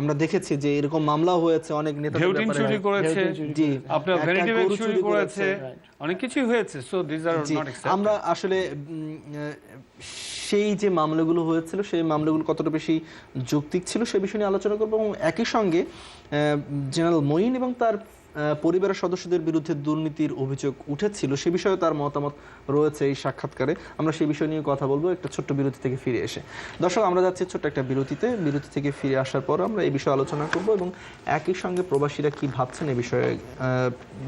আমরা দেখেছি যে এরকম মামলাও হয়েছে অনেক নেতাদের ভোটিং ব্যাপারে। চুরি করেছে, জি, আপনার একটা ভ্যানিটি ব্যাগ গরু চুরি করেছে, অনেক কিছুই হয়েছে। সো দিস আর জি, নট আমরা অ্যাকসেপ্টেড। আসলে সেই যে মামলাগুলো হয়েছিল সেই মামলাগুলো কতটা বেশি যৌক্তিক ছিল সে বিষয় নিয়ে আলোচনা করব এবং একই সঙ্গে জেনারেল মঈন এবং তার পরিবারের সদস্যদের বিরুদ্ধে দুর্নীতির অভিযোগ উঠেছিল সে বিষয়ে তার মতামত রয়েছে এই সাক্ষাৎকারে। আমরা সেই বিষয় নিয়ে কথা বলবো একটা ছোট্ট বিরতি থেকে ফিরে এসে। দর্শক, আমরা যাচ্ছি ছোট্ট একটা বিরতি থেকে ফিরে আসার পর আমরা এই বিষয়ে আলোচনা করব এবং একই সঙ্গে প্রবাসীরা কি ভাবছেন এই বিষয়ে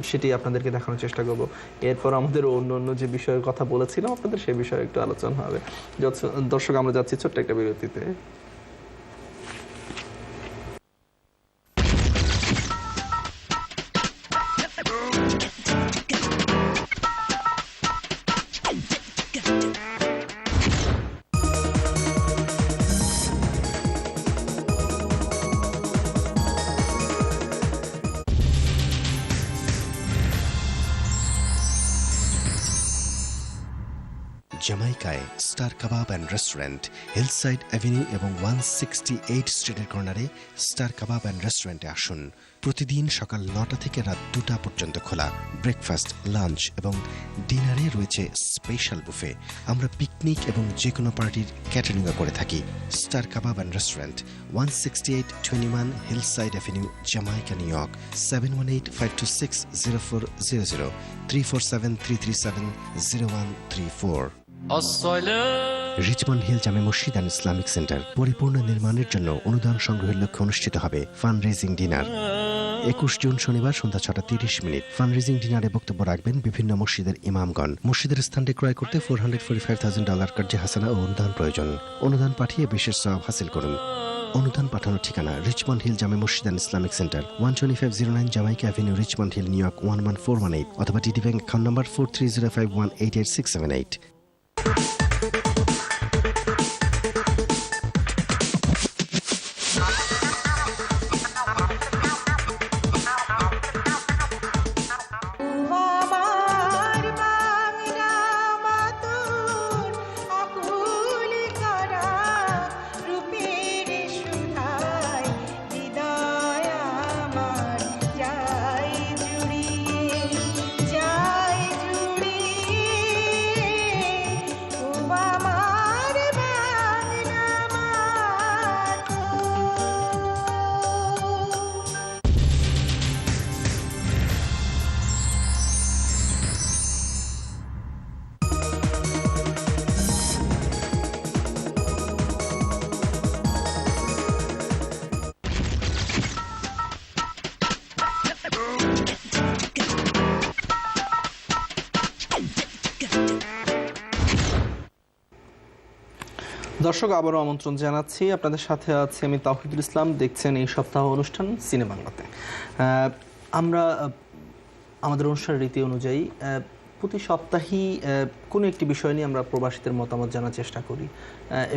সেটি আপনাদেরকে দেখানোর চেষ্টা করব। এরপর আমাদের অন্য অন্য যে বিষয়ের কথা বলেছিলাম আপনাদের সেই বিষয়ে একটু আলোচনা হবে। দর্শক, আমরা যাচ্ছি ছোট্ট একটা বিরতিতে। জামাইকায় Star kebab and Restaurant, Hillside Avenue এবং 168 স্ট্রিটের কর্নারে স্টার কাবাব অ্যান্ড রেস্টুরেন্টে আসুন। প্রতিদিন সকাল 9টা থেকে রাত 2টা পর্যন্ত খোলা। ব্রেকফাস্ট, লাঞ্চ এবং ডিনারে রয়েছে স্পেশাল বুফে। আমরা পিকনিক এবং যে কোনো পার্টির ক্যাটারিংও করে থাকি। Star kebab and Restaurant, 16821 Hillside Avenue, Jamaica, New York. 7185260400, 3473370134। Richmond Hill Jame Masjid and Islamic centre পরিপূর্ণ নির্মাণের জন্য অনুদান সংগ্রহের লক্ষ্যে অনুষ্ঠিত হবে ফান্ড রেজিং ডিনার। 21 জুন শনিবার সন্ধ্যা 6:30। ফান্ড রেজিং ডিনারে বক্তব্য রাখবেন বিভিন্ন মসজিদের ইমামগণ। মসজিদের স্থানটি ক্রয় করতে $445,000 কার্যে হাসানা ও অনুদান প্রয়োজন। অনুদান পাঠিয়ে বিশেষ সওয়াব হাসিল করুন। অনুদান পাঠানোর ঠিকানা Richmond Hill Jame Masjid and Islamic Center, 12509 Jamaica Avenue, Richmond Hill, New York 11418, অথবা টিডি ব্যাংক অ্যাকাউন্ট নাম্বার 4305188678। দর্শক, আবারও আমন্ত্রণ জানাচ্ছি। আপনাদের সাথে আছি আমি তাওহিদুল ইসলাম। দেখছেন এই সপ্তাহ অনুষ্ঠান সিনে বাংলাতে। আমরা আমাদের অনুষ্ঠানের রীতি অনুযায়ী প্রতি সপ্তাহেই কোনো একটি বিষয় নিয়ে আমরা প্রবাসীদের মতামত জানার চেষ্টা করি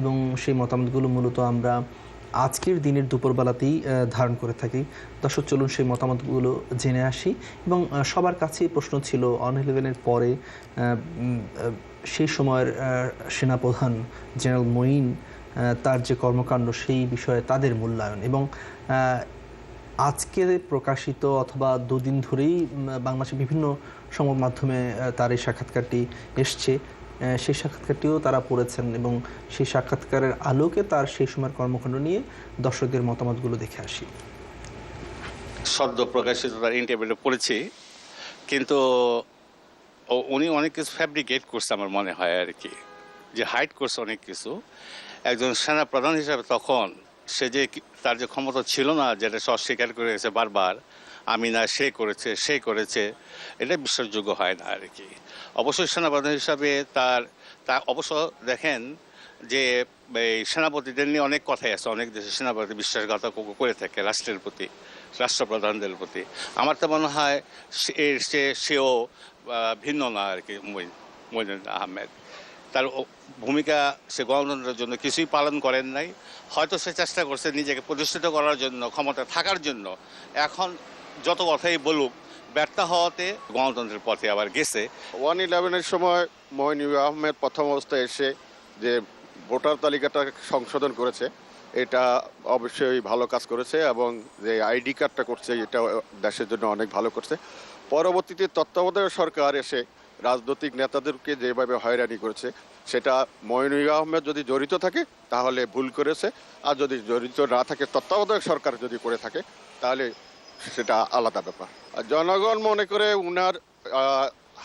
এবং সেই মতামতগুলো মূলত আমরা আজকের দিনের দুপুরবেলাতেই ধারণ করে থাকি। দর্শক, চলুন সেই মতামতগুলো জেনে আসি। এবং সবার কাছেই প্রশ্ন ছিল অন 11-এর পরে সেই সময়ের সেনাপ্রধান জেনারেল মঈন তার যে কর্মকাণ্ড সেই বিষয়ে তাদের মূল্যায়ন এবং আজকে প্রকাশিত অথবা দুদিন ধরেই বাংলাদেশের বিভিন্ন সংবাদ মাধ্যমে তার এই সাক্ষাৎকারটি এসছে, সেই সাক্ষাৎকারটিও তারা পড়েছেন এবং সেই সাক্ষাৎকারের আলোকে তার সেই সময়ের কর্মকাণ্ড নিয়ে দর্শকদের মতামতগুলো দেখে আসি। সদ্য প্রকাশিত তার ইন্টারভিউটা পড়েছি, কিন্তু উনি অনেক কিছু ফ্যাব্রিকেট করছে আমার মনে হয় আর কি, যে হাইড করছে অনেক কিছু। একজন সেনা প্রধান হিসাবে তখন সে যে তার যে ক্ষমতা ছিল না, যেটা সে অস্বীকার করে গেছে বারবার, আমি না সে করেছে, এটা বিশ্বাসযোগ্য হয় না আর কি। অবশ্যই সেনাপ্রধান হিসাবে তার অবশ্য দেখেন যে এই সেনাপতিদের নিয়ে অনেক কথাই আছে, অনেক দেশের সেনাপতি বিশ্বাসঘাতক করে থাকে রাষ্ট্রের প্রতি, রাষ্ট্রপ্রধানদের প্রতি। আমার তো মনে হয় সেও ভিন্ন না আর কি। মঈন আহমেদ তার ভূমিকা, সে গণতন্ত্রের জন্য কিছুই পালন করেন নাই। হয়তো সে চেষ্টা করছে নিজেকে প্রতিষ্ঠিত করার জন্য, ক্ষমতা থাকার জন্য। এখন যত কথাই বলুক, ব্যর্থ হওয়াতে গণতন্ত্রের পথে আবার গেছে। 111-এর সময় মঈন আহমেদ প্রথম অবস্থায় এসে যে ভোটার তালিকাটা সংশোধন করেছে, এটা অবশ্যই ভালো কাজ করেছে, এবং যে আইডি কার্ডটা করছে এটা দেশের জন্য অনেক ভালো করছে। পরবর্তীতে তত্ত্বাবধায়ক সরকার এসে রাজনৈতিক নেতাদেরকে যেভাবে হয়রানি করেছে, সেটা মইনুল আহমেদ যদি জড়িত থাকে তাহলে ভুল করেছে, আর যদি জড়িত না থাকে, তত্ত্বাবধায়ক সরকার যদি করে থাকে, তাহলে সেটা আলাদা ব্যাপার। আর জনগণ মনে করে উনার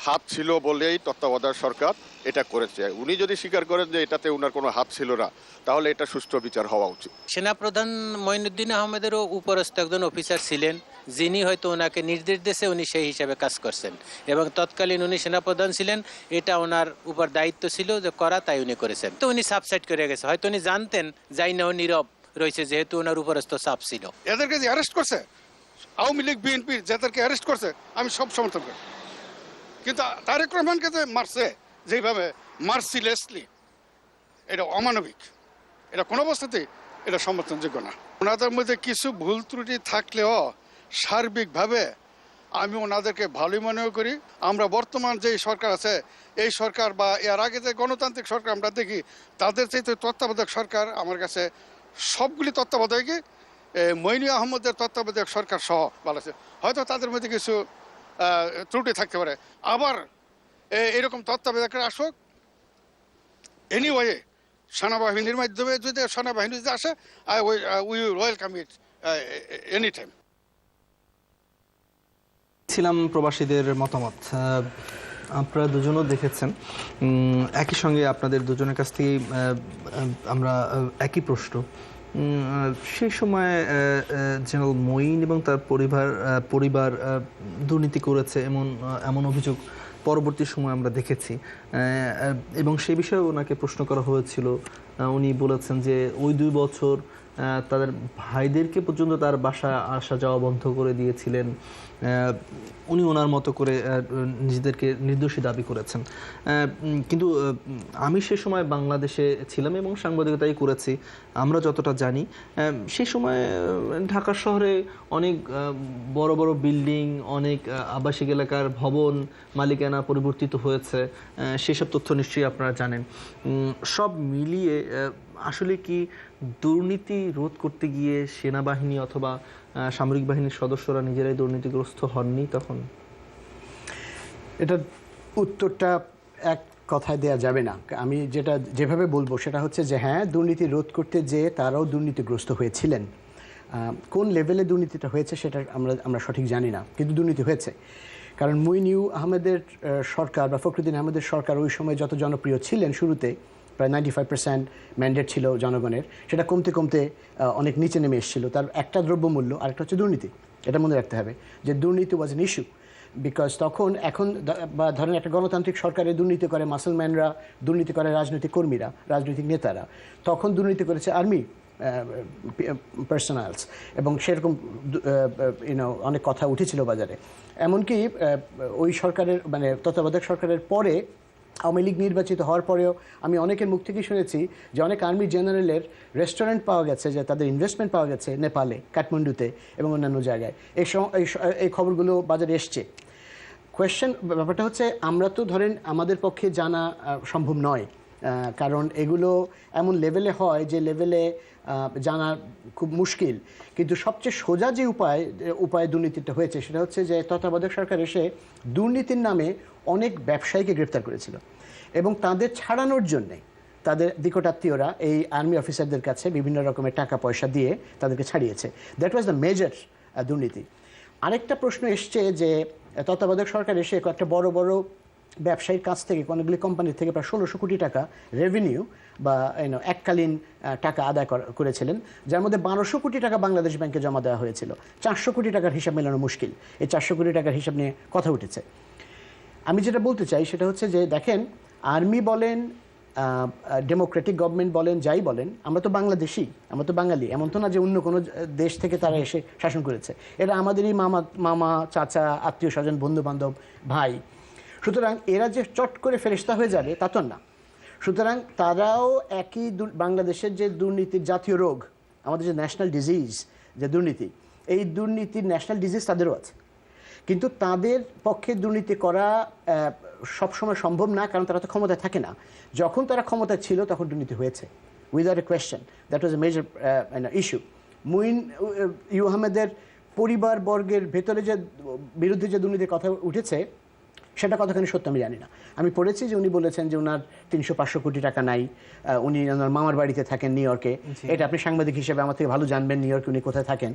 হাত ছিল বলেই তত্ত্বাবধায়ক সরকার এটা করেছে। উনি যদি স্বীকার করেন যে এটাতে উনার কোনো হাত ছিল না, তাহলে এটা সুষ্ঠু বিচার হওয়া উচিত। সেনাপ্রধান মঈনুদ্দিন আহমেদেরও উপরস্থ একজন অফিসার ছিলেন, যিনি হয়তো ওনাকে নির্দেশ দিয়েছে, উনি সেই হিসাবে কাজ করছেন, এবং তৎকালীন উনি সেনাপ্রধান ছিলেন, এটা ওনার উপর দায়িত্ব ছিল যে করা, তাই উনি করেছেন। তো উনি সাবসাইড করে গেছে, হয়তো উনি জানতেন যাই না, নীরব রয়েছে, যেহেতু ওনার উপরস্থ চাপ ছিল। এদেরকে যে অ্যারেস্ট করছে আওয়ামী লীগ বিএনপি, যাদেরকে অ্যারেস্ট করছে আমি সব সমর্থন করি, কিন্তু তারেক রহমানকে যে মারছে যেভাবে মার্সিলেসলি, এটা অমানবিক, এটা কোনো অবস্থাতেই এটা সমর্থনযোগ্য না। ওনাদের মধ্যে কিছু ভুল ত্রুটি থাকলেও সার্বিকভাবে আমি ওনাদেরকে ভালোই মনে করি। আমরা বর্তমান যে সরকার আছে, এই সরকার বা এর আগে যে গণতান্ত্রিক সরকার আমরা দেখি, তাদের চাইতে তত্ত্বাবধায়ক সরকার আমার কাছে সবগুলি তত্ত্বাবধায়কই মঈনুল আহমেদের তত্ত্বাবধায়ক সরকার সহ ভালো আছে। হয়তো তাদের মধ্যে কিছু ত্রুটি থাকতে পারে, আবার এরকম তত্ত্বাবধায়করা আসুক, এনিওয়ে সেনাবাহিনীর মাধ্যমে যদি সেনাবাহিনী যদি আসে, we welcome it any time. ছিলাম প্রবাসীদের মতামত। আপনারা দুজনও দেখেছেন, একই সঙ্গে আপনাদের দুজনের কাছ থেকেই আমরা একই প্রশ্ন। সেই সময় জেনারেল মঈন এবং তার পরিবার দুর্নীতি করেছে এমন অভিযোগ পরবর্তী সময় আমরা দেখেছি, এবং সে বিষয়ে ওনাকে প্রশ্ন করা হয়েছিল। উনি বলেছেন যে ওই 2 বছর তাদের ভাইদেরকে পর্যন্ত তার বাসা আসা যাওয়া বন্ধ করে দিয়েছিলেন। উনি ওনার মতো করে নিজেদেরকে নির্দোষী দাবি করেছেন। কিন্তু আমি সে সময় বাংলাদেশে ছিলাম এবং সাংবাদিকতাই করেছি। আমরা যতটা জানি, সেই সময় ঢাকা শহরে অনেক বড় বড় বিল্ডিং, অনেক আবাসিক এলাকার ভবন মালিকানা পরিবর্তিত হয়েছে। সেসব তথ্য নিশ্চয়ই আপনারা জানেন। সব মিলিয়ে আসলে কি দুর্নীতি রোধ করতে গিয়ে সেনাবাহিনী অথবা সামরিক বাহিনীর সদস্যরা নিজেরাই দুর্নীতিগ্রস্ত হননি তখন? এটার উত্তরটা এক কথায় দেয়া যাবে না। আমি যেভাবে বলবো সেটা হচ্ছে যে হ্যাঁ, দুর্নীতি রোধ করতে যেয়ে তারাও দুর্নীতিগ্রস্ত হয়েছিলেন। কোন লেভেলে দুর্নীতিটা হয়েছে সেটা আমরা সঠিক জানি না, কিন্তু দুর্নীতি হয়েছে। কারণ মুইনুল আহমেদের সরকার বা ফখরুদ্দিন আহমেদের সরকার ওই সময় যত জনপ্রিয় ছিলেন, শুরুতে প্রায় 95% ম্যান্ডেট ছিল জনগণের, সেটা কমতে কমতে অনেক নিচে নেমে এসেছিল। তার একটা দ্রব্যমূল্য, আরেকটা হচ্ছে দুর্নীতি। এটা মনে রাখতে হবে যে দুর্নীতি ওয়াজ এন ইস্যু, বিকজ এখন বা ধরেন একটা গণতান্ত্রিক সরকারে দুর্নীতি করে মাসলম্যানরা, দুর্নীতি করে রাজনৈতিক কর্মীরা, রাজনৈতিক নেতারা, তখন দুর্নীতি করেছে আর্মি পার্সোনালস, এবং সেরকম অনেক কথা উঠেছিল বাজারে। এমনকি ওই সরকারের মানে তত্ত্বাবধায়ক সরকারের পরে আওয়ামী লীগ নির্বাচিত হওয়ার পরেও আমি অনেকের মুখ থেকেই শুনেছি যে অনেক আর্মি জেনারেলের রেস্টুরেন্ট পাওয়া গেছে, যে তাদের ইনভেস্টমেন্ট পাওয়া গেছে নেপালে, কাঠমান্ডুতে এবং অন্যান্য জায়গায়। এই খবরগুলো বাজারে এসছে। ব্যাপারটা হচ্ছে, আমরা তো ধরেন আমাদের পক্ষে জানা সম্ভব নয়, কারণ এগুলো এমন লেভেলে হয় যে লেভেলে জানা খুব মুশকিল। কিন্তু সবচেয়ে সোজা যে উপায়ে দুর্নীতিটা হয়েছে সেটা হচ্ছে যে তত্ত্বাবধায়ক সরকার এসে দুর্নীতির নামে অনেক ব্যবসায়ীকে গ্রেফতার করেছিল, এবং তাদের ছাড়ানোর জন্যে তাদের নিকটাত্মীয়রা এই আর্মি অফিসারদের কাছে বিভিন্ন রকমের টাকা পয়সা দিয়ে তাদেরকে ছাড়িয়েছে। দ্যাট ওয়াজ দ্য মেজর দুর্নীতি। আরেকটা প্রশ্ন এসছে যে তত্ত্বাবধায়ক সরকার এসে একটা বড় বড় ব্যবসায়ীর কাছ থেকে, অনেকগুলি কোম্পানির থেকে প্রায় 1600 কোটি টাকা রেভিনিউ বা এককালীন টাকা আদায় করেছিলেন, যার মধ্যে 1200 কোটি টাকা বাংলাদেশ ব্যাংকে জমা দেওয়া হয়েছিল। 400 কোটি টাকার হিসাব মেলানো মুশকিল। এই 400 কোটি টাকার হিসাব নিয়ে কথা উঠেছে। আমি যেটা বলতে চাই সেটা হচ্ছে যে দেখেন, আর্মি বলেন, ডেমোক্রেটিক গভর্নমেন্ট বলেন, যাই বলেন, আমরা তো বাংলাদেশি, আমরা তো বাঙালি। এমন তো না যে অন্য কোনো দেশ থেকে তারা এসে শাসন করেছে। এরা আমাদেরই মামা, চাচা, আত্মীয় স্বজন, বন্ধু বান্ধব, ভাই। সুতরাং এরা যে চট করে ফেরেশতা হয়ে যাবে তা তো না। সুতরাং তারাও একই বাংলাদেশের যে দুর্নীতির জাতীয় রোগ, আমাদের যে ন্যাশনাল ডিজিজ যে দুর্নীতি, এই দুর্নীতির ন্যাশনাল ডিজিজ তাদেরও আছে। কিন্তু তাদের পক্ষে দুর্নীতি করা সবসময় সম্ভব না, কারণ তারা তো ক্ষমতায় থাকে না। যখন তারা ক্ষমতায় ছিল তখন দুর্নীতি হয়েছে, without a question. That was a major issue. Moeen U আহমেদের পরিবারবর্গের ভেতরে যে বিরুদ্ধে যে দুর্নীতির কথা উঠেছে সেটা কতখানি সত্য আমি জানি না। আমি পড়েছি যে উনি বলেছেন যে ওনার 300-500 কোটি টাকা নাই, উনি ওনার মামার বাড়িতে থাকেন নিউ ইয়র্কে। এটা আপনি সাংবাদিক হিসেবে আমার থেকে ভালো জানবেন নিউ ইয়র্কে উনি কোথায় থাকেন।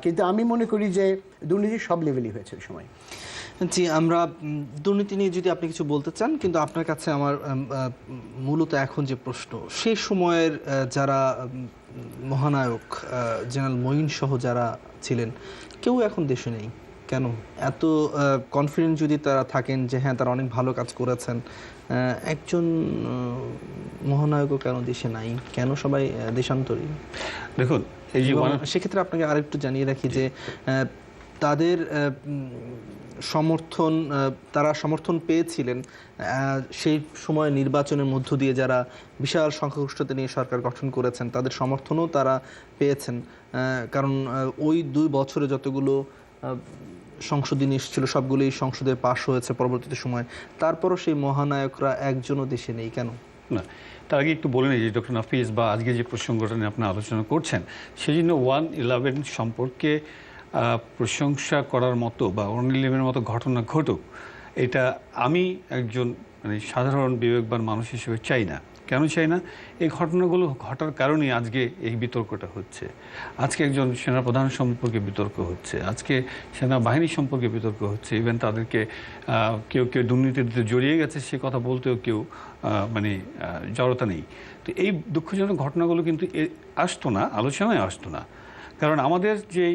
কিন্তু আমি মনে করি যে দুর্নীতি সব লেভেলই হয়েছে ওই সময়। জি, আমরা দুর্নীতি নিয়ে যদি আপনি কিছু বলতে চান, কিন্তু আপনার কাছে আমার মূলত এখন যে প্রশ্ন, সেই সময়ের যারা মহানায়ক জেনারেল মঈন সহ যারা ছিলেন কেউ এখন দেশে নেই কেন? এত কনফিডেন্ট যদি তারা থাকেন যে হ্যাঁ তারা অনেক ভালো কাজ করেছেন, একজন মহানায়কও কেন দেশে নাই? কেন সবাই দেশান্তরী? দেখুন, এই যে সেক্ষেত্রে আপনাকে আরেকটু জানিয়ে রাখি যে তাদের সমর্থন, তারা সমর্থন পেয়েছিলেন সেই সময় নির্বাচনের মধ্য দিয়ে যারা বিশাল সংখ্যাগরিষ্ঠতা নিয়ে সরকার গঠন করেছেন, তাদের সমর্থনও তারা পেয়েছেন। কারণ ওই 2 বছরে যতগুলো সংশোধনী এসেছিল সবগুলোই সংসদে পাশ হয়েছে পরবর্তীতে সময়, তারপরও সেই মহানায়করা একজনও দেশে নেই কেন? না, তার আগে একটু বলে নিই যে ডক্টর নাফিস বা আজকে যে প্রসঙ্গটা নিয়ে আপনি আলোচনা করছেন, সেই জন্য 1/11 সম্পর্কে প্রশংসা করার মতো বা 1/11 মতো ঘটনা ঘটুক, এটা আমি একজন মানে সাধারণ বিবেকবান মানুষ হিসেবে চাই না। কেন চাই না? এই ঘটনাগুলো ঘটার কারণেই আজকে এই বিতর্কটা হচ্ছে। আজকে একজন সেনাপ্রধান সম্পর্কে বিতর্ক হচ্ছে, আজকে সেনাবাহিনী সম্পর্কে বিতর্ক হচ্ছে। ইভেন তাদেরকে কেউ কেউ দুর্নীতিতে জড়িয়ে গেছে সে কথা বলতেও কেউ মানে জড়তা নেই। তো এই দুঃখজনক ঘটনাগুলো কিন্তু আসতো না, আলোচনায় আসতো না। কারণ আমাদের যে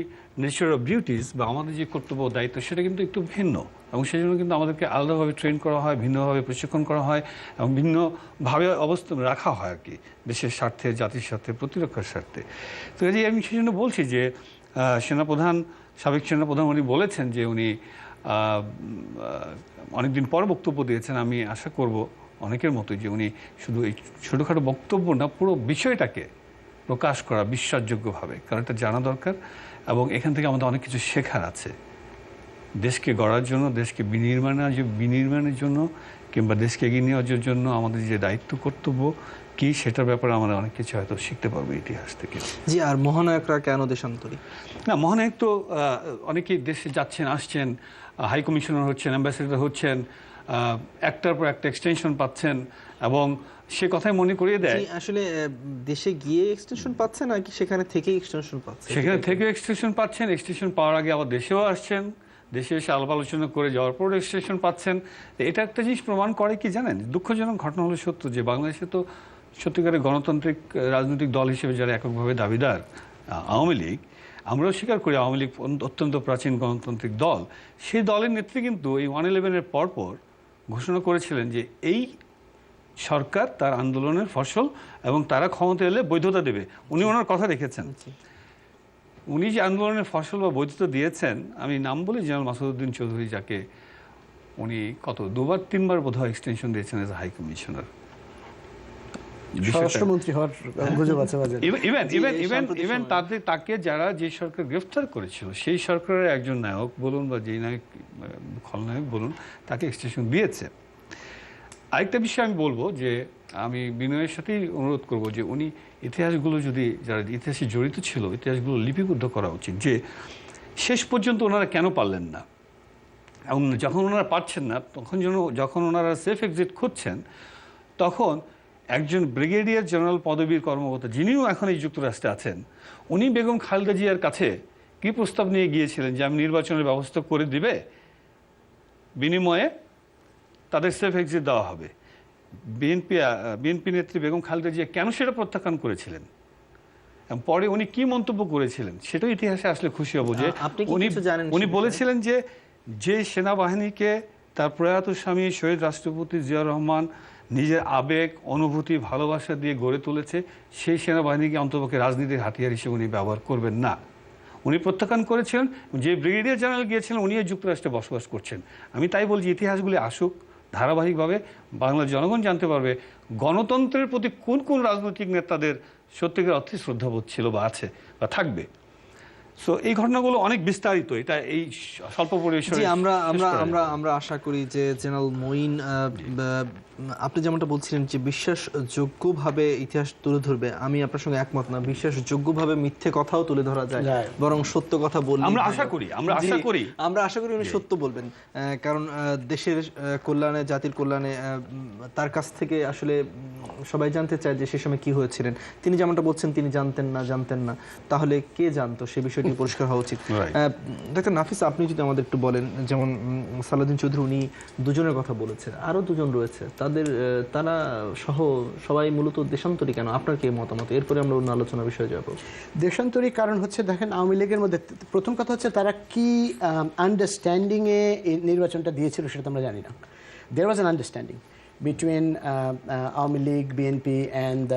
নেচার অফ ডিউটিস বা আমাদের যে কর্তব্য দায়িত্ব সেটা কিন্তু একটু ভিন্ন, এবং সেই জন্য কিন্তু আমাদেরকে আলাদাভাবে ট্রেন করা হয়, ভিন্নভাবে প্রশিক্ষণ করা হয় এবং ভিন্নভাবে অবস্থান রাখা হয় আর কি, দেশের স্বার্থে, জাতির স্বার্থে, প্রতিরক্ষার স্বার্থে। তো এই যে আমি সেই জন্য বলছি যে সেনাপ্রধান, সাবেক সেনাপ্রধান উনি বলেছেন যে উনি অনেকদিন পর বক্তব্য দিয়েছেন। আমি আশা করব অনেকের মতোই যে উনি শুধু এই ছোটোখাটো বক্তব্য না, পুরো বিষয়টাকে প্রকাশ করা বিশ্বাসযোগ্যভাবে, কারণ এটা জানা দরকার এবং এখান থেকে আমাদের অনেক কিছু শেখার আছে। দেশকে গড়ার জন্য, দেশকে বিনির্মাণের জন্য কিংবা দেশকে এগিয়ে নেওয়ার জন্য আমাদের যে দায়িত্ব কর্তব্য কি সেটার ব্যাপারে আমরা অনেক কিছু হয়তো শিখতে পারবো ইতিহাস থেকে। জি, আর মহানায়করা কেন দেশান্তরী? না, মহানায়ক তো অনেকেই দেশে যাচ্ছেন, আসছেন, হাই কমিশনার হচ্ছেন, অ্যাম্বাসেডর হচ্ছেন, একটার পর একটা এক্সটেনশন পাচ্ছেন, এবং সে কথাই মনে করিয়ে দেয় আসলে দেশে গিয়ে এক্সটেনশন পাচ্ছেন নাকি সেখানে থেকে এক্সটেনশন পাচ্ছেন? সেখানে থেকে এক্সটেনশন পাচ্ছেন, এক্সটেনশন পাওয়ার আগে আবার দেশেও আসছেন, দেশে এসে আলাপ আলোচনা করে যাওয়ার পর এক্সটেনশন পাচ্ছেন। এটা একটা জিনিস প্রমাণ করে কি জানেন, দুঃখজনক ঘটনা হলো সত্য যে বাংলাদেশে তো সত্যিকারের গণতান্ত্রিক রাজনৈতিক দল হিসেবে যারা এককভাবে দাবিদার আওয়ামী লীগ, আমরাও স্বীকার করি আওয়ামী লীগ অত্যন্ত প্রাচীন গণতান্ত্রিক দল। সেই দলের নেত্রী কিন্তু এই 1/11-এর পরপর ঘোষণা করেছিলেন যে এই সরকার তার আন্দোলনের ফসল এবং তারা ক্ষমতা এলে বৈধতা দেবে। উনি ওনার কথা রেখেছেন। উনি যে আন্দোলনের ফসল বা বৈধতা দিয়েছেন, আমি নাম বলি জেনারেল মাসুদউদ্দিন চৌধুরী, যাকে উনি 2-3বার বোধহয় এক্সটেনশন দিয়েছেন এজ হাই কমিশনার। স্বরাষ্ট্রমন্ত্রী হওয়ার গুজব আছে বাজারে। ইভেন তাকে যারা যে সরকার গ্রেফতার করেছিল সেই সরকারের একজন নায়ক বলুন বা যেই নায়ক খলনায়ক বলুন, তাকে এক্সটেনশন দিয়েছে। আরেকটা বিষয় আমি বলবো যে আমি বিনয়ের সাথেই অনুরোধ করব যে উনি ইতিহাসগুলো যদি যারা ইতিহাসে জড়িত ছিল ইতিহাসগুলো লিপিবদ্ধ করা উচিত, যে শেষ পর্যন্ত ওনারা কেন পারলেন না, এবং যখন ওনারা পারছেন না যখন ওনারা সেফ এক্সিট খুঁজছেন, তখন একজন ব্রিগেডিয়ার জেনারেল পদবীর কর্মকর্তা যিনিও এখন এই যুক্তরাষ্ট্রে আছেন, উনি বেগম খালেদা জিয়ার কাছে কি প্রস্তাব নিয়ে গিয়েছিলেন যে আমি নির্বাচনের ব্যবস্থা করে দিবে, বিনিময়ে তাদের সেফ এক্সিট দেওয়া হবে। বিএনপি নেত্রী বেগম খালেদা জিয়া কেন সেটা প্রত্যাখ্যান করেছিলেন, পরে উনি কি মন্তব্য করেছিলেন সেটাও ইতিহাসে আসলে খুশি হব যে উনি বলেছিলেন যে সেনাবাহিনীকে তার প্রয়াত স্বামী শহীদ রাষ্ট্রপতি জিয়াউর রহমান নিজের আবেগ, অনুভূতি, ভালোবাসা দিয়ে গড়ে তুলেছে, সেই সেনাবাহিনীকে অন্তপক্ষে রাজনীতির হাতিয়ার হিসেবে উনি ব্যবহার করবেন না। উনি প্রত্যাখ্যান করেছিলেন। যে ব্রিগেডিয়ার জেনারেল গিয়েছিলেন উনিও যুক্তরাষ্ট্রে বসবাস করছেন। আমি তাই বলছি ইতিহাসগুলি আসুক ধারাবাহিকভাবে, বাংলার জনগণ জানতে পারবে গণতন্ত্রের প্রতি কোন কোন রাজনৈতিক নেতাদের সত্যিকার অর্থে শ্রদ্ধাবোধ ছিল বা আছে বা থাকবে। সো এই ঘটনাগুলো অনেক বিস্তারিত, এটা এই স্বল্প পরিসরে জি, আমরা শেষ আমরা করা আমরা যাবে না। আমরা আশা করি যে জেনারেল মঈন আপনি যেমনটা বলছিলেন যে বিশ্বাসযোগ্যভাবে ইতিহাস তুলে ধরবে, আমি আপনার সঙ্গে একমত না। বিশ্বাসযোগ্যভাবে মিথ্যে কথাও তুলে ধরা যায়, যায়। বরং সত্য কথা বললে আমরা আশা করি, আমরা আশা করি। আমরা আশা করি উনি সত্য বলবেন, কারণ দেশের কল্যাণে, জাতির কল্যাণে তার কাছ থেকে আসলে সবাই জানতে চায় যে সে সময় কি হয়েছিলেন। তিনি যেমনটা বলছেন তিনি জানতেন না, তাহলে কে জানতো সে বিষয়টি পরিষ্কার হওয়া উচিত। Right. ডাক্তার নাফিস, আপনি যদি আমাদের একটু বলেন, যেমন সালাউদ্দিন চৌধুরী উনি দুজনের কথা বলেছেন, আরো দুজন রয়েছে, তাদের তারা সহ সবাই মূলত দেশান্তরী কেন? আপনার কি মতামত? এরপরে আমরা অন্য আলোচনার বিষয়ে যাব। দেশান্তরী কারণ হচ্ছে, দেখেন আওয়ামী লীগের মধ্যে প্রথম কথা হচ্ছে তারা কি আন্ডারস্ট্যান্ডিংয়ে এই নির্বাচনটা দিয়েছিল সেটা তো আমরা জানি না। There was an understanding between Awami League, BNP and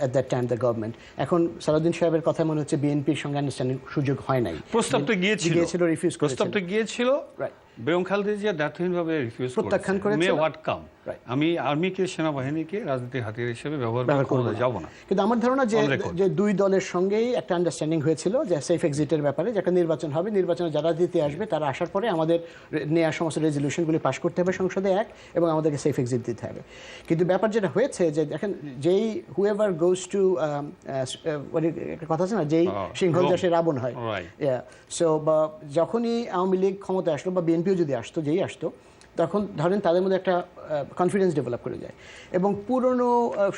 at that time the government. এখন সালাউদ্দিন সাহেবের কথা মনে হচ্ছে বিএনপির সঙ্গে আন্ডারস্ট্যান্ডিং সুযোগ হয় নাই। প্রস্তাবটা গিয়েছিল, রিফিউজ করেছিল। প্রস্তাবটা গিয়েছিল, Right. বেগম খালেদা জিয়া দ্ব্যর্থহীনভাবে রিফিউজ প্রত্যাখ্যান করেছিল। মে হোয়াট কাম, Right. আমি আর্মিকে, সেনাবাহিনীকে রাজনীতির হাতিয়ার হিসেবে ব্যবহার করতে যাব না। কিন্তু আমার ধারণা On record. যে দুই দলের সঙ্গেই একটা আন্ডারস্ট্যান্ডিং হয়েছিল যে সেফ এক্সিটের ব্যাপারে, যে একটা নির্বাচন হবে, নির্বাচনে যারা দিতে আসবে তারা আসার পরে আমাদের নেওয়া সমস্ত রেজলিউশনগুলি পাশ করতে হবে সংসদে এবং আমাদেরকে সেফ এক্সিট দিতে হবে। কিন্তু ব্যাপার যেটা হয়েছে যে দেখেন, যেই হুএভার গোজ টু একটা কথা আছে না, যেই সিংহ যা সে রাবণ হয়। Right. সো যখনই আওয়ামী লীগ ক্ষমতায় আসলো বা বিএনপিও যদি আসতো, যেই আসতো, তখন ধরেন তাদের মধ্যে একটা কনফিডেন্স ডেভেলপ করে যায় এবং পুরনো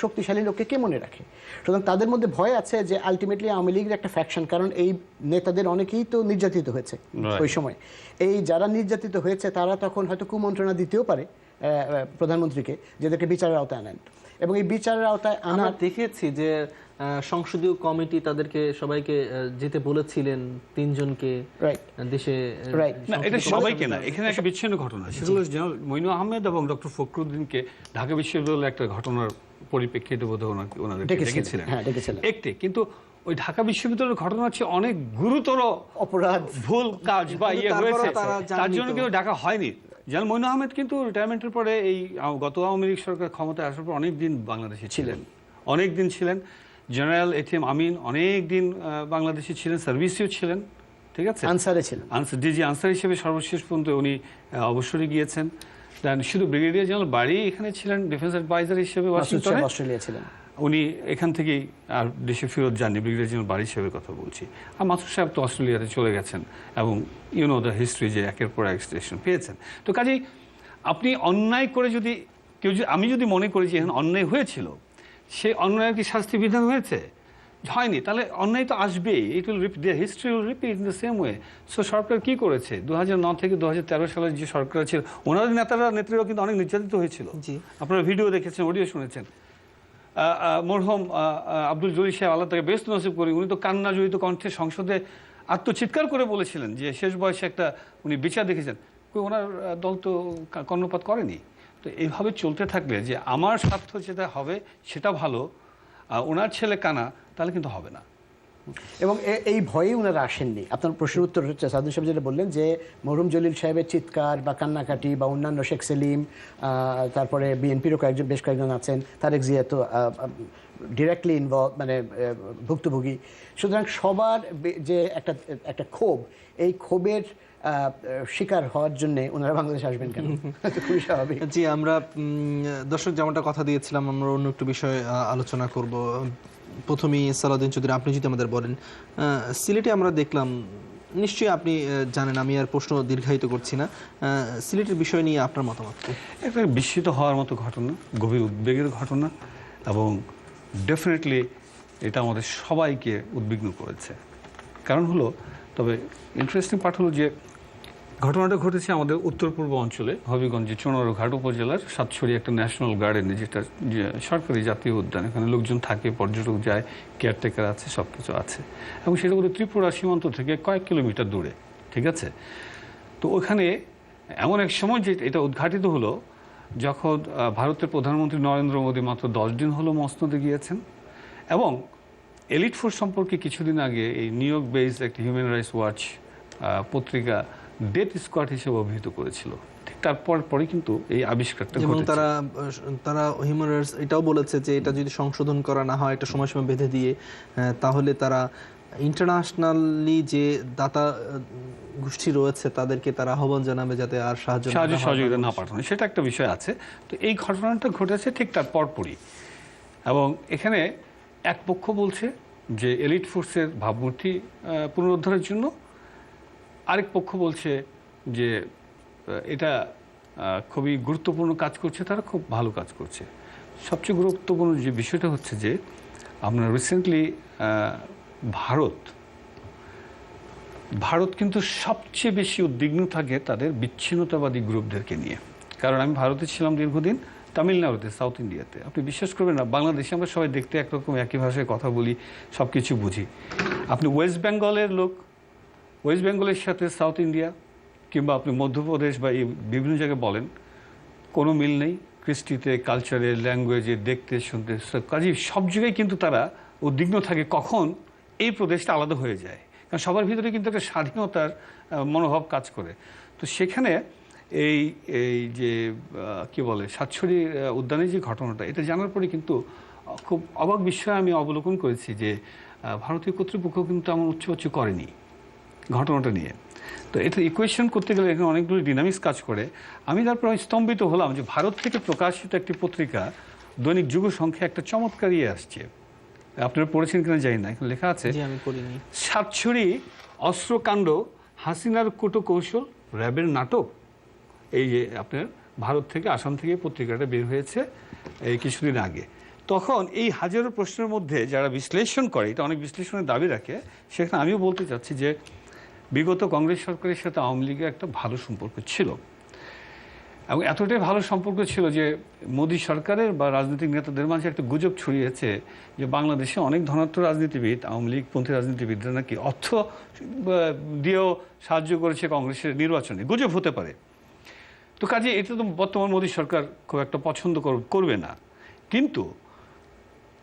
শক্তিশালী লোককে কে মনে রাখে। সুতরাং তাদের মধ্যে ভয় আছে যে আলটিমেটলি আওয়ামী লীগের একটা ফ্যাকশন, কারণ এই নেতাদের অনেকেই তো নির্যাতিত হয়েছে ওই সময়। এই যারা নির্যাতিত হয়েছে তারা তখন হয়তো কুমন্ত্রণা দিতেও পারে প্রধানমন্ত্রীকে, যাদেরকে বিচারের আওতায় আনেন, এবং এই বিচারের আওতায় আমরা আনার দেখেছি যে সংসদীয় কমিটি তাদেরকে সবাইকে যেতে বলেছিলেন, তিনজনকে Right. দেশে Right. না, এটা সবাইকে না, এখানে একটা বিচ্ছিন্ন ঘটনা। সেগুলো জেনারেল মঈনুল আহমেদ এবং ডক্টর ফখরুদ্দিনকে ঢাকা বিশ্ববিদ্যালয়ের একটা ঘটনার পরিপ্রেক্ষিতে বোধহয় ওনাদের ডেকেছিলেন হ্যাঁ, ডেকেছিলেন। একটি, কিন্তু ওই ঢাকা বিশ্ববিদ্যালয়ের ঘটনা হচ্ছে অনেক গুরুতর অপরাধ, ভুল কাজ বা ইয়ে তারপরেও হয়েছে, তারা তার জানতো। জন্য কিন্তু ডাকা হয়নি। জেনারেল মঈনুল আহমেদ কিন্তু রিটায়ারমেন্টের পরে এই গত আওয়ামী লীগ সরকার ক্ষমতায় আসার পর অনেক দিন বাংলাদেশে ছিলেন, অনেক দিন ছিলেন। জেনারেল এটিএম আমিন অনেক দিন বাংলাদেশে ছিলেন, সার্ভিসেও ছিলেন, ঠিক আছে, আনসারে ছিলেন, ডিজি আনসার হিসেবে সর্বশেষ পর্যন্ত উনি অবসরে গিয়েছেন। দেন শুধু ব্রিগেডিয়ার জেনারেল বাড়ি এখানে ছিলেন ডিফেন্স অ্যাডভাইজার হিসেবে ওয়াশিংটনে, অস্ট্রেলিয়া ছিলেন। উনি এখান থেকেই আর দেশে ফেরত যাননি, ব্রিগেডিয়ার জেনারেল বাড়ি হিসেবে কথা বলছি। আর মাসুদ সাহেব তো অস্ট্রেলিয়াতে চলে গেছেন এবং ইউনো দ্য হিস্ট্রি, যে একের পর এক স্টেশন পেয়েছেন। তো কাজেই আপনি অন্যায় করে যদি কেউ, আমি যদি মনে করি যে এখানে অন্যায় হয়েছিল, সেই অন্যায়ের কি শাস্তি বিধান হয়েছে? হয়নি, তাহলে অন্যায় তো আসবেই। It will repeat, the history will repeat in the same way. So সরকার কি করেছে 2009 থেকে 2013 সালের যে সরকার ছিল, ওনাদের নেত্রীরাও কিন্তু অনেক নির্যাতিত হয়েছিল। আপনারা ভিডিও দেখেছেন, অডিও শুনেছেন। মরহুম আব্দুল জলিল সাহেব, আল্লাহ তাকে বেস্ট নসিব করি, উনি তো কান্না জড়িত কণ্ঠে সংসদে আত্মচিৎকার করে বলেছিলেন যে শেষ বয়সে একটা উনি বিচার দেখেছেন। ওনার দল তো কর্ণপাত করেনি। তো এইভাবে চলতে থাকলে যে আমার স্বার্থ যেটা হবে সেটা ভালো, ওনার ছেলে কানা, তাহলে কিন্তু হবে না। এবং এই ভয়ে ওনারা আসেননি। আপনার প্রশ্নের উত্তর হচ্ছে সাদুল সাহেব যেটা বললেন, যে মরহুম জলিল সাহেবের চিৎকার বা কান্নাকাটি বা অন্যান্য শেখ সেলিম, তারপরে বিএনপিরও বেশ কয়েকজন আছেন, তারেক জিয়া তো ডিরেক্টলি ইনভলভ, মানে ভুক্তভোগী। সুতরাং সবার যে একটা ক্ষোভ, এই ক্ষোভের শিকার হওয়ার জন্য ওনারা বাংলাদেশে আসবেন কেন? খুবই স্বাভাবিক। জি, আমরা দর্শক যেমনটা কথা দিয়েছিলাম, আমরা অন্য একটু বিষয়ে আলোচনা করব। প্রথমেই সালাউদ্দিন চৌধুরী, আপনি যদি আমাদের বলেন, সিলেটে আমরা দেখলাম, নিশ্চয়ই আপনি জানেন, আমি আর প্রশ্ন দীর্ঘায়িত করছি না, সিলেটের বিষয় নিয়ে আপনার মতামত কি? একটা বিস্মিত হওয়ার মতো ঘটনা, গভীর উদ্বেগের ঘটনা, এবং ডেফিনেটলি এটা আমাদের সবাইকে উদ্বিগ্ন করেছে। কারণ হলো, তবে ইন্টারেস্টিং পার্ট হলো যে ঘটনাটা ঘটেছে আমাদের উত্তর পূর্ব অঞ্চলে, হবিগঞ্জে চুনারুঘাট উপজেলার সাতছড়ি একটা ন্যাশনাল গার্ডেনে, যেটা সরকারি জাতীয় উদ্যান। এখানে লোকজন থাকে, পর্যটক যায়, কেয়ারটেকার আছে, সব কিছু আছে, এবং সেটা বোধহয় ত্রিপুরা সীমান্ত থেকে কয়েক কিলোমিটার দূরে, ঠিক আছে। তো ওখানে এমন এক সময় যে এটা উদ্ঘাটিত হলো, যখন ভারতের প্রধানমন্ত্রী নরেন্দ্র মোদী মাত্র 10 দিন হলো মসনদে গিয়েছেন, এবং এলিট ফোর্স সম্পর্কে কিছুদিন আগে এই নিউ ইয়র্ক বেসড একটা হিউম্যান রাইটস ওয়াচ পত্রিকা ডেথ স্কোয়াড হিসেবে অভিহিত করেছিল। ঠিক তারপর পরে কিন্তু এই আবিষ্কারটা এবং ঘটেছে। তারা হিউম্যান রাইটস এটাও বলেছে যে এটা যদি সংশোধন করা না হয়, একটা সময়সীমা বেঁধে দিয়ে, তাহলে তারা ইন্টারন্যাশনালি যে দাতা গোষ্ঠী রয়েছে তাদেরকে তারা আহ্বান জানাবে যাতে আর সাহায্য সহযোগিতা না পাঠানো, সেটা একটা বিষয় আছে। তো এই ঘটনাটা ঘটেছে ঠিক তার পরপরই, এবং এখানে এক পক্ষ বলছে যে এলিট ফোর্সের ভাবমূর্তি পুনরুদ্ধারের জন্য, আরেক পক্ষ বলছে যে এটা খুবই গুরুত্বপূর্ণ কাজ করছে, তারা খুব ভালো কাজ করছে। সবচেয়ে গুরুত্বপূর্ণ যে বিষয়টা হচ্ছে যে আপনার রিসেন্টলি ভারত কিন্তু সবচেয়ে বেশি উদ্বিগ্ন থাকে তাদের বিচ্ছিন্নতাবাদী গ্রুপদেরকে নিয়ে। কারণ আমি ভারতে ছিলাম দীর্ঘদিন, তামিলনাড়ুতে, সাউথ ইন্ডিয়াতে। আপনি বিশ্বাস করবেন না, বাংলাদেশে আমরা সবাই দেখতে একরকম, একই ভাষায় কথা বলি, সব কিছু বুঝি। আপনি ওয়েস্ট বেঙ্গলের লোক, ওয়েস্ট বেঙ্গলের সাথে সাউথ ইন্ডিয়া কিংবা আপনি মধ্যপ্রদেশ বা এই বিভিন্ন জায়গায় বলেন, কোনো মিল নেই কৃষ্টিতে, কালচারে, ল্যাঙ্গুয়েজে, দেখতে, শুনতে। কাজেই সব জায়গায় কিন্তু তারা উদ্বিগ্ন থাকে কখন এই প্রদেশটা আলাদা হয়ে যায়, কারণ সবার ভিতরে কিন্তু একটা স্বাধীনতার মনোভাব কাজ করে। তো সেখানে এই এই যে কি বলে সাতছড়ি উদ্যানের যে ঘটনাটা, এটা জানার পরে কিন্তু খুব অবাক বিষয় আমি অবলোকন করেছি যে ভারতীয় কর্তৃপক্ষ কিন্তু এমন উচ্চ করেনি ঘটনাটা নিয়ে। তো এটা ইকুয়েশন করতে গেলে এখানে অনেকগুলো ডিনামিক্স কাজ করে। আমি তারপর স্তম্ভিত হলাম যে ভারত থেকে প্রকাশিত একটি পত্রিকা দৈনিক যুগ সংখ্যা একটা চমৎকার আসছে, আপনারা পড়েছেন কিনা জানি না, এখানে লেখা আছে সাতছড়ি অস্ত্রকাণ্ড, হাসিনার কুটো কৌশল, র্যাবের নাটক। এই যে আপনার ভারত থেকে, আসাম থেকে পত্রিকাটা বের হয়েছে এই কিছুদিন আগে। তখন এই হাজারো প্রশ্নের মধ্যে যারা বিশ্লেষণ করে, এটা অনেক বিশ্লেষণের দাবি রাখে, সেখানে আমিও বলতে চাচ্ছি যে বিগত কংগ্রেস সরকারের সাথে আওয়ামী লীগের একটা ভালো সম্পর্ক ছিল, এবং এতটাই ভালো সম্পর্ক ছিল যে মোদী সরকারের বা রাজনৈতিক নেতাদের মাঝে একটা গুজব ছড়িয়েছে যে বাংলাদেশে অনেক ধনাত্ম রাজনীতিবিদ, আওয়ামী লীগপন্থী রাজনীতিবিদরা নাকি অর্থ দিয়েও সাহায্য করেছে কংগ্রেসের নির্বাচনে। গুজব হতে পারে। তো কাজে এটা তো বর্তমান মোদী সরকার খুব একটা পছন্দ করবে না, কিন্তু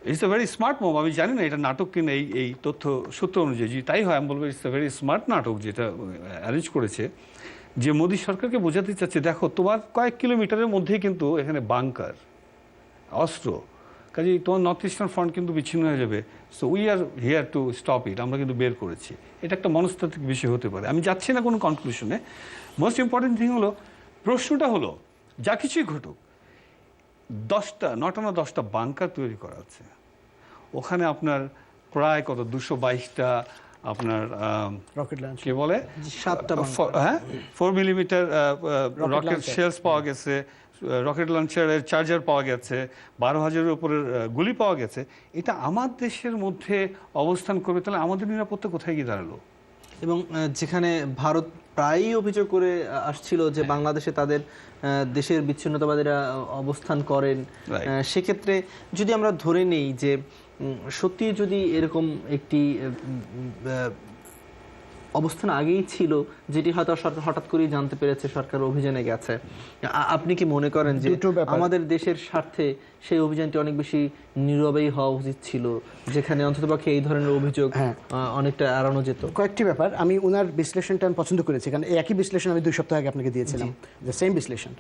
it's a very smart move. আমি জানি না এটা নাটক কিনা, এই তথ্য সত্য অনুযায়ী যদি তাই হয় আমি বলবো ইটস এ ভেরি স্মার্ট নাটক যেটা অ্যারেঞ্জ করেছে, যে মোদী সরকারকে বোঝাতে চাচ্ছে দেখো তোমার কয়েক কিলোমিটারের মধ্যেই কিন্তু এখানে বাংকার, অস্ত্র, কাজেই তোমার নর্থ ইস্টার্ন ফ্রন্ট কিন্তু বিচ্ছিন্ন হয়ে যাবে। So we are here to stop it, আমরা কিন্তু বের করেছি। এটা একটা মনস্তাত্ত্বিক বিষয় হতে পারে। আমি যাচ্ছি না কোনো কনক্লুশনে। মোস্ট ইম্পর্টেন্ট থিং হলো, প্রশ্নটা হলো যা কিছুই ঘটুক, 9টা বাংকার তৈরি করা আছে ওখানে। আপনার প্রায় কত 222টা আপনার রকেট লঞ্চ, কি বলে 7টা, হ্যাঁ 4 মিলিমিটার রকেট শেলস পাওয়া গেছে, রকেট লঞ্চারের চার্জার পাওয়া গেছে, 12,000-এর উপরের গুলি পাওয়া গেছে। এটা আমার দেশের মধ্যে অবস্থান করবে, তাহলে আমাদের নিরাপত্তা কোথায় গিয়ে দাঁড়ালো? এবং যেখানে ভারত প্রায়ই অভিযোগ করে আসছিল যে বাংলাদেশে তাদের দেশের বিচ্ছিন্নতাবাদীরা অবস্থান করেন, সেক্ষেত্রে যদি আমরা ধরে নেই যে সত্যি যদি এরকম একটি অবস্থান আগেই ছিল, যেটি হয়তো সরকার হঠাৎ করেই জানতে পেরেছে, সরকার অভিযানে গেছে, আপনি কি মনে করেন যে আমাদের দেশের স্বার্থে সেই অভিযানটি অনেক বেশি নীরবেই হওয়া উচিত ছিল, যেখানে অন্ততপক্ষে এই ধরনের অভিযোগ অনেকটা এড়ানো যেত? কয়েকটি ব্যাপার, আমি ওনার বিশ্লেষণটা আমি পছন্দ করেছি, কারণ একই বিশ্লেষণ আমি 2 সপ্তাহ আগে আপনাকে দিয়েছিলাম, যে সেম বিশ্লেষণ,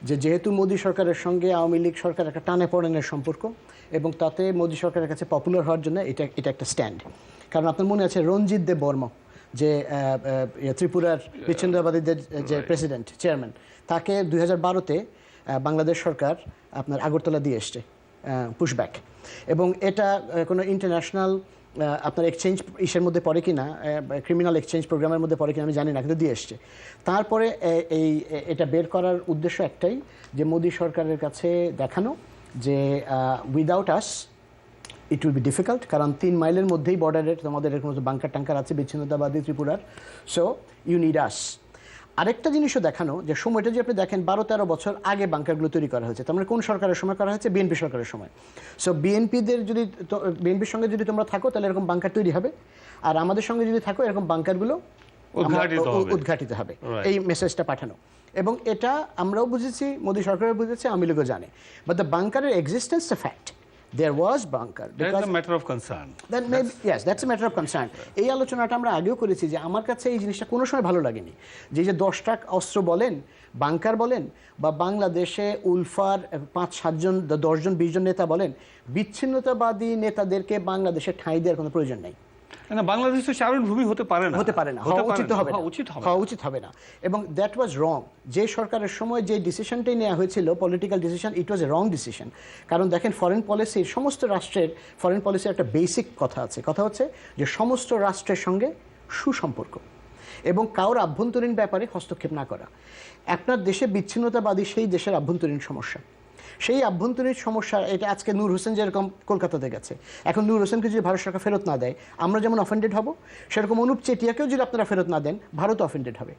যে যেহেতু মোদী সরকারের সঙ্গে আওয়ামী লীগ সরকার একটা টানে পড়েনের সম্পর্ক, এবং তাতে মোদী সরকারের কাছে পপুলার হওয়ার জন্য এটা একটা স্ট্যান্ড। কারণ আপনার মনে আছে রঞ্জিত দেব বর্মা, যে ত্রিপুরার বিচ্ছিন্নতাবাদীদের যে প্রেসিডেন্ট, চেয়ারম্যান, তাকে 2012-তে বাংলাদেশ সরকার আপনার আগরতলা দিয়ে এসছে পুশব্যাক, এবং এটা কোনো ইন্টারন্যাশনাল আপনার এক্সচেঞ্জ ইসের মধ্যে পড়ে কিনা, ক্রিমিনাল এক্সচেঞ্জ প্রোগ্রামের মধ্যে পড়ে কিনা আমি জানি না, কিন্তু দিয়ে এসছে। তারপরে এটা বের করার উদ্দেশ্য একটাই, যে মোদী সরকারের কাছে দেখানো যে without us it will be difficult, কারণ 3 মাইলের মধ্যেই বর্ডারের তোমাদের এরকম বাংকার টাঙ্কার আছে বিচ্ছিন্নতাবাদী ত্রিপুরার, সো ইউ নিড আস। আরেকটা জিনিসও দেখানো, যে সময়টা যে আপনি দেখেন 12-13 বছর আগে বাংকারগুলো তৈরি করা হয়েছে, তার মানে কোন সরকারের সময় করা হয়েছে? বিএনপি সরকারের সময়। সো বিএনপির সঙ্গে যদি তোমরা থাকো তাহলে এরকম বাংকার তৈরি হবে, আর আমাদের সঙ্গে যদি থাকো এরকম বাংকারগুলো উদ্ঘাটিত হবে, এই মেসেজটা পাঠানো। এবং এটা আমরাও বুঝেছি, মোদী সরকারও বুঝেছে, আওয়ামী লীগও জানে, বাট দ্য বাংকারের existence a fact. There was bunker. That's a matter of concern. Then maybe, yes, that's a matter of concern. এই আলোচনাটা আমরা আগেও করেছি, যে আমার কাছে এই জিনিসটা কোনো সময় ভালো লাগেনি, যে 10টা অস্ত্র বলেন, বাংকার বলেন, বা বাংলাদেশে উলফার 5-7 জন, 10 জন 20 জন নেতা বলেন, বিচ্ছিন্নতাবাদী নেতাদেরকে বাংলাদেশে ঠাঁই দেওয়ার কোনো প্রয়োজন নেই। না, বাংলাদেশ তো চারণভূমি হতে পারে না, হতে পারে না, হওয়া উচিত হবে না, হওয়া উচিত হবে না। এবং দ্যাট ওয়াজ রং। যে সরকারের সময় যে ডিসিশনটাই নেওয়া হয়েছিল, পলিটিক্যাল ডিসিশন, ইট ওয়াজ এ রং ডিসিশন। কারণ দেখেন, ফরেন পলিসির, সমস্ত রাষ্ট্রের ফরেন পলিসির একটা বেসিক কথা আছে, কথা হচ্ছে যে সমস্ত রাষ্ট্রের সঙ্গে সুসম্পর্ক এবং কারোর আভ্যন্তরীণ ব্যাপারে হস্তক্ষেপ না করা। আপনার দেশে বিচ্ছিন্নতাবাদী সেই দেশের আভ্যন্তরীণ সমস্যা, সেই আভ্যন্তরীণ সমস্যা। এটা আজকে নূর হোসেন যেরকম কলকাতাতে গেছে, এখন নূর হোসেনকে যদি ভারত সরকার ফেরত না দেয়, আমরা যেমন অফেন্ডেড হব, সেরকম অনুপ চেটিয়াকেও যদি আপনারা ফেরত না দেন, ভারত অফেন্ডেড হবে।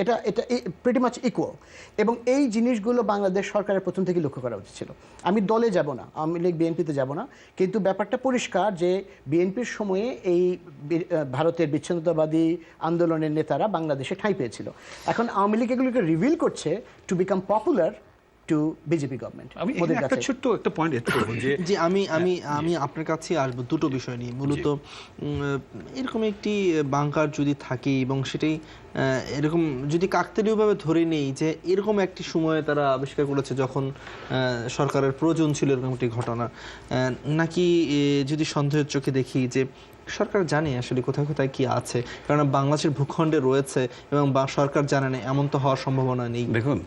এটা এটা প্রিটি মাচ ইকুয়াল। এবং এই জিনিসগুলো বাংলাদেশ সরকারের প্রথম থেকে লক্ষ্য করা উচিত ছিল। আমি দলে যাব না, আওয়ামী লীগ বিএনপিতে যাব না, কিন্তু ব্যাপারটা পরিষ্কার যে বিএনপির সময়ে এই ভারতের বিচ্ছিন্নতাবাদী আন্দোলনের নেতারা বাংলাদেশে ঠাঁই পেয়েছিল। এখন আওয়ামী লীগ এগুলোকে রিভিল করছে to become popular two BJP government. আমি একটা ছোট্ট একটা পয়েন্ট এড করব যে আমি আপনার কাছে আসবো দুটো বিষয় নিয়ে। মূলত এরকম একটি বাংকার যদি থাকে এবং সেটাই এরকম যদি কাকতালীয়ভাবে ধরে নেই যে এরকম একটি সময়ে তারা আবিষ্কার করেছে যখন সরকারের প্রয়োজন ছিল এরকম একটি ঘটনা, নাকি যদি সন্দেহের চোখে দেখি যে সরকার জানে আসলে কোথায় কোথায় কি আছে, কারণ বাংলাদেশের ভূখণ্ডে রয়েছে এবং সরকার জানে না, এমন তো হওয়ার সম্ভাবনা নেই। দেখুন,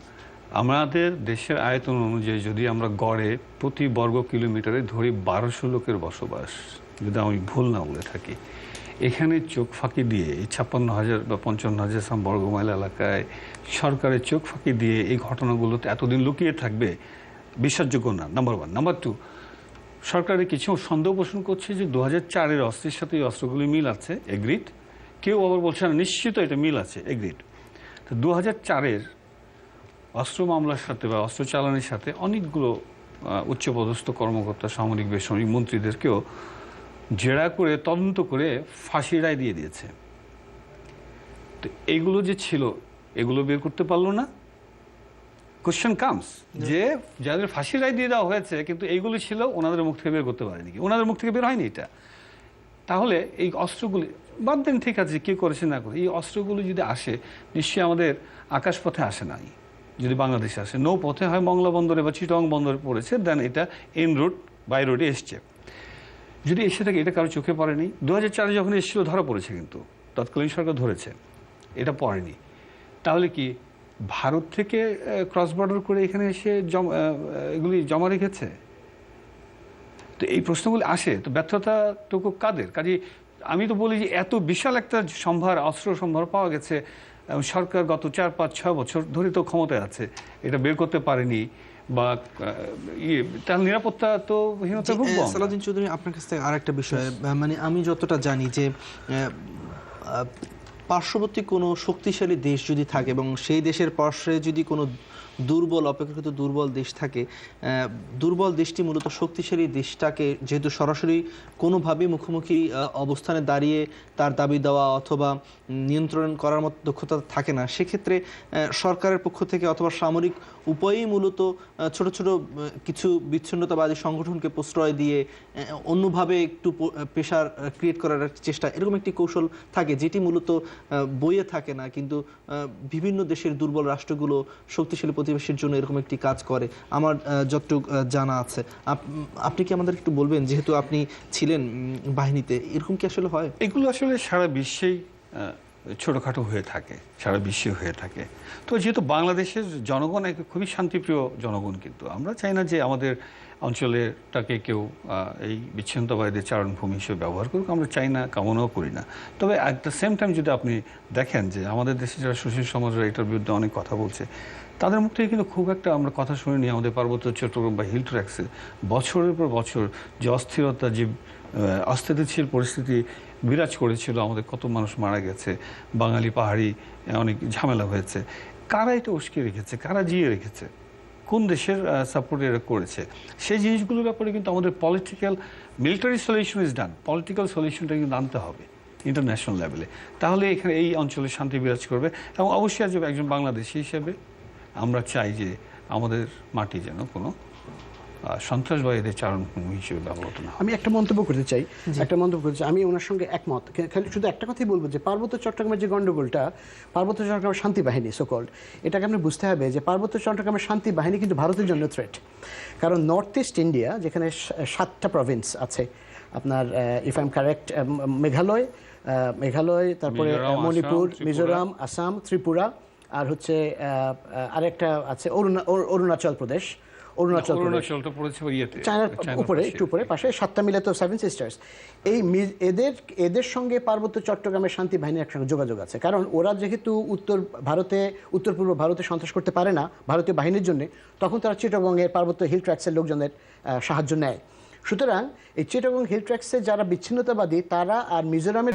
আমাদের দেশের আয়তন অনুযায়ী যদি আমরা গড়ে প্রতি বর্গ কিলোমিটারে ধরি 1200 লোকের বসবাস, যদি আমি ভুল না বলে থাকি, এখানে চোখ ফাঁকি দিয়ে এই 56,000 বা 55,000 বর্গ মাইল এলাকায় সরকারের চোখ ফাঁকি দিয়ে এই ঘটনাগুলোতে এতদিন লুকিয়ে থাকবে, বিশ্বাসযোগ্য না, নাম্বার 1। নাম্বার 2, সরকারের কিছু সন্দেহ পোষণ করছে যে 2004-এর অস্ত্রের সাথে এই অস্ত্রগুলি মিল আছে, এগ্রিড। কেউ আবার বলছে না নিশ্চিত এটা মিল আছে, এগ্রিড। তো 2004-এর অস্ত্র মামলার সাথে বা অস্ত্র চালানের সাথে অনেকগুলো উচ্চপদস্থ কর্মকর্তা, সামরিক বেসামরিক মন্ত্রীদেরকেও জেরা করে তদন্ত করে ফাঁসি রায় দিয়ে দিয়েছে। তো এইগুলো যে ছিল, এগুলো বের করতে পারলো না। কোশ্চেন কামস যে যাদের ফাঁসি রায় দিয়ে দেওয়া হয়েছে কিন্তু এইগুলো ছিল, ওনাদের মুখ থেকে বের করতে পারেনি, ওনাদের মুখ থেকে বের হয়নি এটা। তাহলে এই অস্ত্রগুলি বাদ দেন, ঠিক আছে কে করেছে না করে, এই অস্ত্রগুলো যদি আসে নিশ্চয়ই আমাদের আকাশপথে আসে নাই, যদি বাংলাদেশে আসে নৌপথে হয় মংলা বন্দরে বা চিটাগং বন্দরে পড়েছে, দেন এটা ইন রুট বাই রোডে এসছে। যদি এসে থাকে, এটা কারো চোখে পড়েনি। 2004-এ যখন এসেছিল ধরা পড়েছে, কিন্তু তৎকালীন সরকার ধরেছে, এটা পড়েনি। তাহলে কি ভারত থেকে ক্রস বর্ডার করে এখানে এসে এগুলি জমা রেখেছে? তো এই প্রশ্নগুলি আসে, তো ব্যর্থতাটুকু কাদের? কাজে আমি তো বলি যে এত বিশাল একটা সম্ভার, অস্ত্র সম্ভার পাওয়া গেছে, সরকার গত 4, 5, 6 বছর ধরে তো ক্ষমতায় আছে, এটা বের করতে পারেনি, বা তার নিরাপত্তা তো হীনতা ভুগবো। সালাউদ্দিন চৌধুরী, আপনার কাছ থেকে আরেকটা বিষয়, মানে আমি যতটা জানি যে পার্শ্ববর্তী কোনো শক্তিশালী দেশ যদি থাকে এবং সেই দেশের পার্শ্বে যদি কোনো দুর্বল, অপেক্ষাকৃত দুর্বল দেশ থাকে, দুর্বল দেশটি মূলত শক্তিশালী দেশটাকে যেহেতু সরাসরি কোনোভাবে মুখোমুখি অবস্থানে দাঁড়িয়ে তার দাবি দেওয়া অথবা নিয়ন্ত্রণ করার মতো দক্ষতা থাকে না, সেক্ষেত্রে সরকারের পক্ষ থেকে অথবা সামরিক উপায়েই মূলত ছোট ছোট কিছু বিচ্ছিন্নতাবাদী সংগঠনকে প্রশ্রয় দিয়ে অন্যভাবে একটু প্রেশার ক্রিয়েট করার চেষ্টা, এরকম একটি কৌশল থাকে যেটি মূলত বইয়ে থাকে না, কিন্তু বিভিন্ন দেশের দুর্বল রাষ্ট্রগুলো শক্তিশালী প্রতিবেশীর জন্য এরকম একটি কাজ করে, আমার যতটুকু জানা আছে। আপনি কি আমাদের একটু বলবেন, যেহেতু আপনি ছিলেন বাহিনীতে, এরকম কি আসলে হয়? এগুলো আসলে সারা বিশ্বেই ছোটোখাটো হয়ে থাকে, সারা বিশ্বে হয়ে থাকে। তো যেহেতু বাংলাদেশের জনগণ খুবই শান্তিপ্রিয় জনগণ, কিন্তু আমরা চাই না যে আমাদের অঞ্চলেরটাকে কেউ এই বিচ্ছিন্নতাবাদীদের চারণভূমি হিসেবে ব্যবহার করুক, আমরা চাই না, কামনাও করি না। তবে অ্যাট দ্য সেম টাইম যদি আপনি দেখেন যে আমাদের দেশে যারা সুশীল সমাজরা এটার বিরুদ্ধে অনেক কথা বলছে, তাদের মুখ থেকে কিন্তু খুব একটা আমরা কথা শুনিনি। আমাদের পার্বত্য চট্টগ্রাম বা হিল ট্র্যাক্সে বছরের পর বছর যে অস্থিরতা, যে অস্থিতিশীল পরিস্থিতি বিরাজ করেছিল, আমাদের কত মানুষ মারা গেছে, বাঙালি পাহাড়ি অনেক ঝামেলা হয়েছে, কারা এটা উস্কে রেখেছে, কারা জিয়ে রেখেছে, কোন দেশের সাপোর্ট এরা করেছে, সেই জিনিসগুলোর ব্যাপারে কিন্তু আমাদের political, military solution is done, political সলিউশনটা কিন্তু আনতে হবে ইন্টারন্যাশনাল লেভেলে। তাহলে এখানে এই অঞ্চলে শান্তি বিরাজ করবে। এবং অবশ্যই আজ একজন বাংলাদেশি হিসেবে আমরা চাই যে আমাদের মাটি যেন কোনো সন্ত্রাসবাদীদের চারণভূমি হিসেবে ব্যবহৃত না। আমি একটা মন্তব্য করতে চাই, আমি ওনার সঙ্গে একমত। শুধু একটা কথাই বলবো যে পার্বত্য চট্টগ্রামের যে গণ্ডগোলটা, পার্বত্য চট্টগ্রামের শান্তি বাহিনী সোকল্ড, এটাকে আপনি বুঝতে হবে যে পার্বত্য চট্টগ্রামের শান্তি বাহিনী কিন্তু ভারতের জন্য থ্রেট। কারণ নর্থ ইস্ট ইন্ডিয়া, যেখানে 7টা প্রভিন্স আছে, আপনার if I am correct Meghalaya, তারপরে মিজোরাম, মণিপুর, আসাম, মিজোরাম, আসাম, ত্রিপুরা, আর হচ্ছে আরেকটা আছে অরুণাচল প্রদেশ। অরুণাচলটা পড়েছে ইয়েতে, চায়নার উপরে পাশে। একটু উপরে পাশে, 7টা মিলে তো 7 সিস্টার্স। এই এদের সঙ্গে পার্বত্য চট্টগ্রামের শান্তি বাহিনীর একসঙ্গে যোগাযোগ আছে, কারণ ওরা যেহেতু উত্তর পূর্ব ভারতে সন্ত্রাস করতে পারে না ভারতীয় বাহিনীর জন্য, তখন তারা চিটাগংয়ের পার্বত্য হিল ট্র্যাক্সের লোকজনের সাহায্য নেয়। সুতরাং এই চিটাগং হিল ট্র্যাক্সে যারা বিচ্ছিন্নতাবাদী, তারা আর মিজোরামের